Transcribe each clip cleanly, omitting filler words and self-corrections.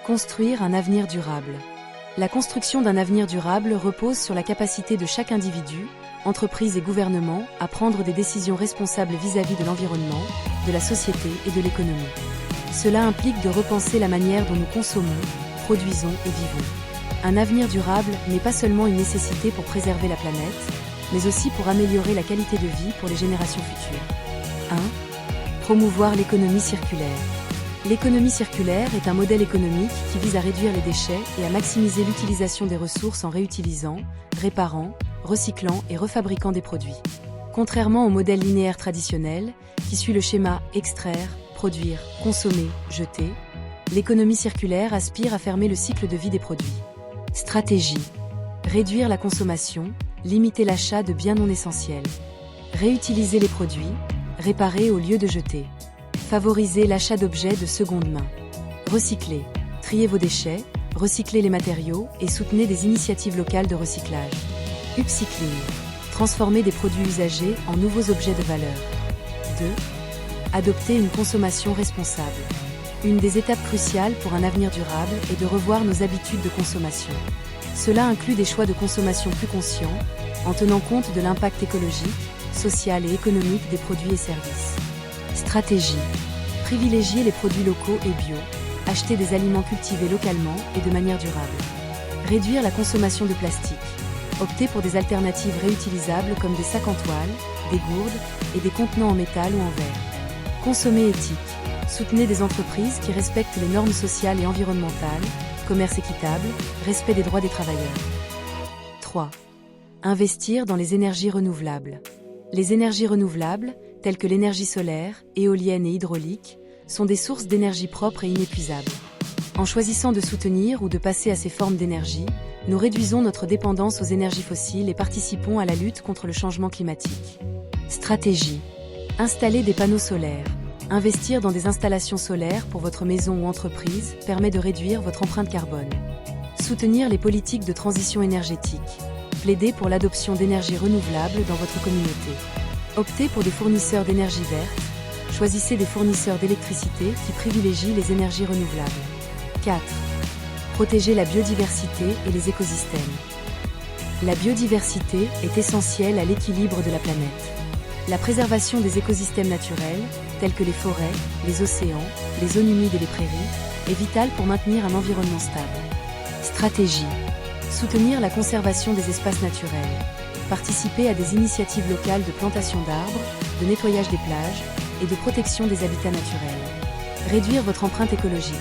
Construire un avenir durable. La construction d'un avenir durable repose sur la capacité de chaque individu, entreprise et gouvernement à prendre des décisions responsables vis-à-vis de l'environnement, de la société et de l'économie. Cela implique de repenser la manière dont nous consommons, produisons et vivons. Un avenir durable n'est pas seulement une nécessité pour préserver la planète, mais aussi pour améliorer la qualité de vie pour les générations futures. 1. Promouvoir l'économie circulaire. L'économie circulaire est un modèle économique qui vise à réduire les déchets et à maximiser l'utilisation des ressources en réutilisant, réparant, recyclant et refabriquant des produits. Contrairement au modèle linéaire traditionnel, qui suit le schéma extraire, produire, consommer, jeter, l'économie circulaire aspire à fermer le cycle de vie des produits. Stratégie. Réduire la consommation, limiter l'achat de biens non essentiels. Réutiliser les produits, réparer au lieu de jeter. Favoriser l'achat d'objets de seconde main. Recycler. Triez vos déchets, recyclez les matériaux et soutenez des initiatives locales de recyclage. Upcycling. Transformer des produits usagés en nouveaux objets de valeur. 2. Adopter une consommation responsable. Une des étapes cruciales pour un avenir durable est de revoir nos habitudes de consommation. Cela inclut des choix de consommation plus conscients, en tenant compte de l'impact écologique, social et économique des produits et services. Stratégie. Privilégier les produits locaux et bio, acheter des aliments cultivés localement et de manière durable. Réduire la consommation de plastique. Opter pour des alternatives réutilisables comme des sacs en toile, des gourdes et des contenants en métal ou en verre. Consommer éthique. Soutenez des entreprises qui respectent les normes sociales et environnementales, commerce équitable, respect des droits des travailleurs. 3. Investir dans les énergies renouvelables. Les énergies renouvelables, telles que l'énergie solaire, éolienne et hydraulique, sont des sources d'énergie propres et inépuisables. En choisissant de soutenir ou de passer à ces formes d'énergie, nous réduisons notre dépendance aux énergies fossiles et participons à la lutte contre le changement climatique. Stratégie. Installer des panneaux solaires. Investir dans des installations solaires pour votre maison ou entreprise permet de réduire votre empreinte carbone. Soutenir les politiques de transition énergétique. Plaidez pour l'adoption d'énergies renouvelables dans votre communauté. Optez pour des fournisseurs d'énergie verte. Choisissez des fournisseurs d'électricité qui privilégient les énergies renouvelables. 4. Protéger la biodiversité et les écosystèmes. La biodiversité est essentielle à l'équilibre de la planète. La préservation des écosystèmes naturels, tels que les forêts, les océans, les zones humides et les prairies, est vitale pour maintenir un environnement stable. Stratégie. Soutenir la conservation des espaces naturels. Participer à des initiatives locales de plantation d'arbres, de nettoyage des plages et de protection des habitats naturels. Réduire votre empreinte écologique.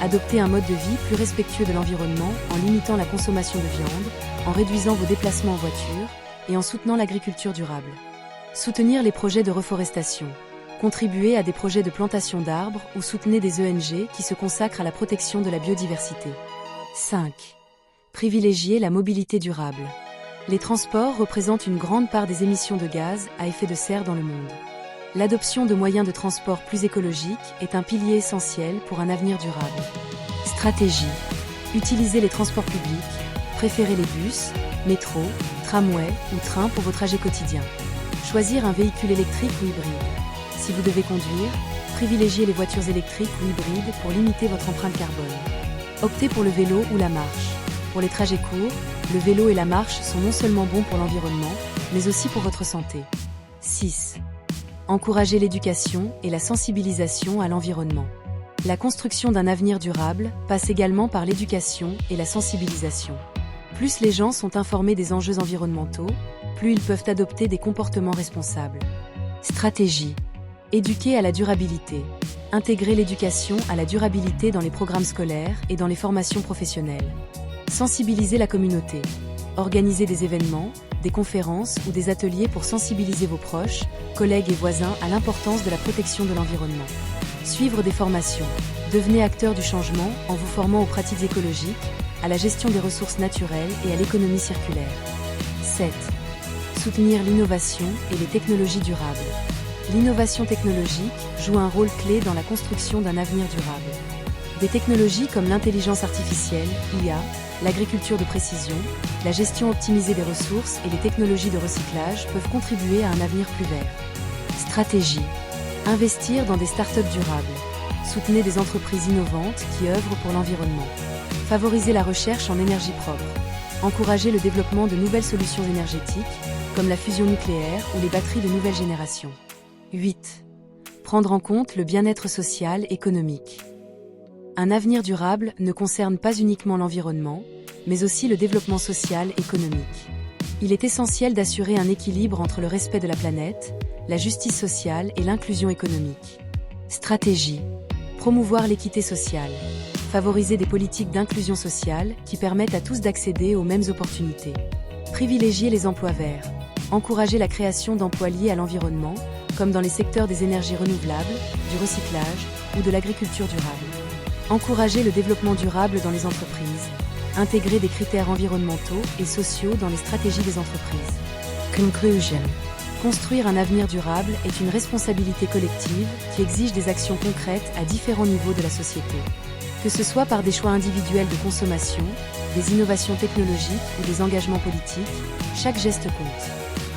Adopter un mode de vie plus respectueux de l'environnement en limitant la consommation de viande, en réduisant vos déplacements en voiture et en soutenant l'agriculture durable. Soutenir les projets de reforestation. Contribuer à des projets de plantation d'arbres ou soutenez des ONG qui se consacrent à la protection de la biodiversité. 5. Privilégier la mobilité durable. Les transports représentent une grande part des émissions de gaz à effet de serre dans le monde. L'adoption de moyens de transport plus écologiques est un pilier essentiel pour un avenir durable. Stratégie. Utilisez les transports publics, préférez les bus, métros, tramways ou trains pour vos trajets quotidiens. Choisir un véhicule électrique ou hybride. Si vous devez conduire, privilégiez les voitures électriques ou hybrides pour limiter votre empreinte carbone. Optez pour le vélo ou la marche. Pour les trajets courts, le vélo et la marche sont non seulement bons pour l'environnement, mais aussi pour votre santé. 6. Encourager l'éducation et la sensibilisation à l'environnement. La construction d'un avenir durable passe également par l'éducation et la sensibilisation. Plus les gens sont informés des enjeux environnementaux, plus ils peuvent adopter des comportements responsables. Stratégie. Éduquer à la durabilité. Intégrer l'éducation à la durabilité dans les programmes scolaires et dans les formations professionnelles. Sensibiliser la communauté. Organisez des événements, des conférences ou des ateliers pour sensibiliser vos proches, collègues et voisins à l'importance de la protection de l'environnement. Suivre des formations. Devenez acteur du changement en vous formant aux pratiques écologiques, à la gestion des ressources naturelles et à l'économie circulaire. 7. Soutenir l'innovation et les technologies durables. L'innovation technologique joue un rôle clé dans la construction d'un avenir durable. Des technologies comme l'intelligence artificielle, IA, l'agriculture de précision, la gestion optimisée des ressources et les technologies de recyclage peuvent contribuer à un avenir plus vert. Stratégie. Investir dans des startups durables. Soutenez des entreprises innovantes qui œuvrent pour l'environnement. Favorisez la recherche en énergie propre. Encouragez le développement de nouvelles solutions énergétiques, comme la fusion nucléaire ou les batteries de nouvelle génération. 8. Prendre en compte le bien-être social et économique. Un avenir durable ne concerne pas uniquement l'environnement, mais aussi le développement social et économique. Il est essentiel d'assurer un équilibre entre le respect de la planète, la justice sociale et l'inclusion économique. Stratégie. Promouvoir l'équité sociale. Favoriser des politiques d'inclusion sociale qui permettent à tous d'accéder aux mêmes opportunités. Privilégier les emplois verts. Encourager la création d'emplois liés à l'environnement, comme dans les secteurs des énergies renouvelables, du recyclage ou de l'agriculture durable. Encourager le développement durable dans les entreprises. Intégrer des critères environnementaux et sociaux dans les stratégies des entreprises. Conclusion. Construire un avenir durable est une responsabilité collective qui exige des actions concrètes à différents niveaux de la société. Que ce soit par des choix individuels de consommation, des innovations technologiques ou des engagements politiques, chaque geste compte.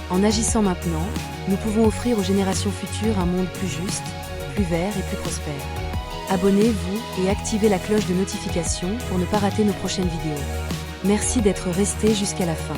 En agissant maintenant, nous pouvons offrir aux générations futures un monde plus juste, plus vert et plus prospère. Abonnez-vous et activez la cloche de notification pour ne pas rater nos prochaines vidéos. Merci d'être resté jusqu'à la fin.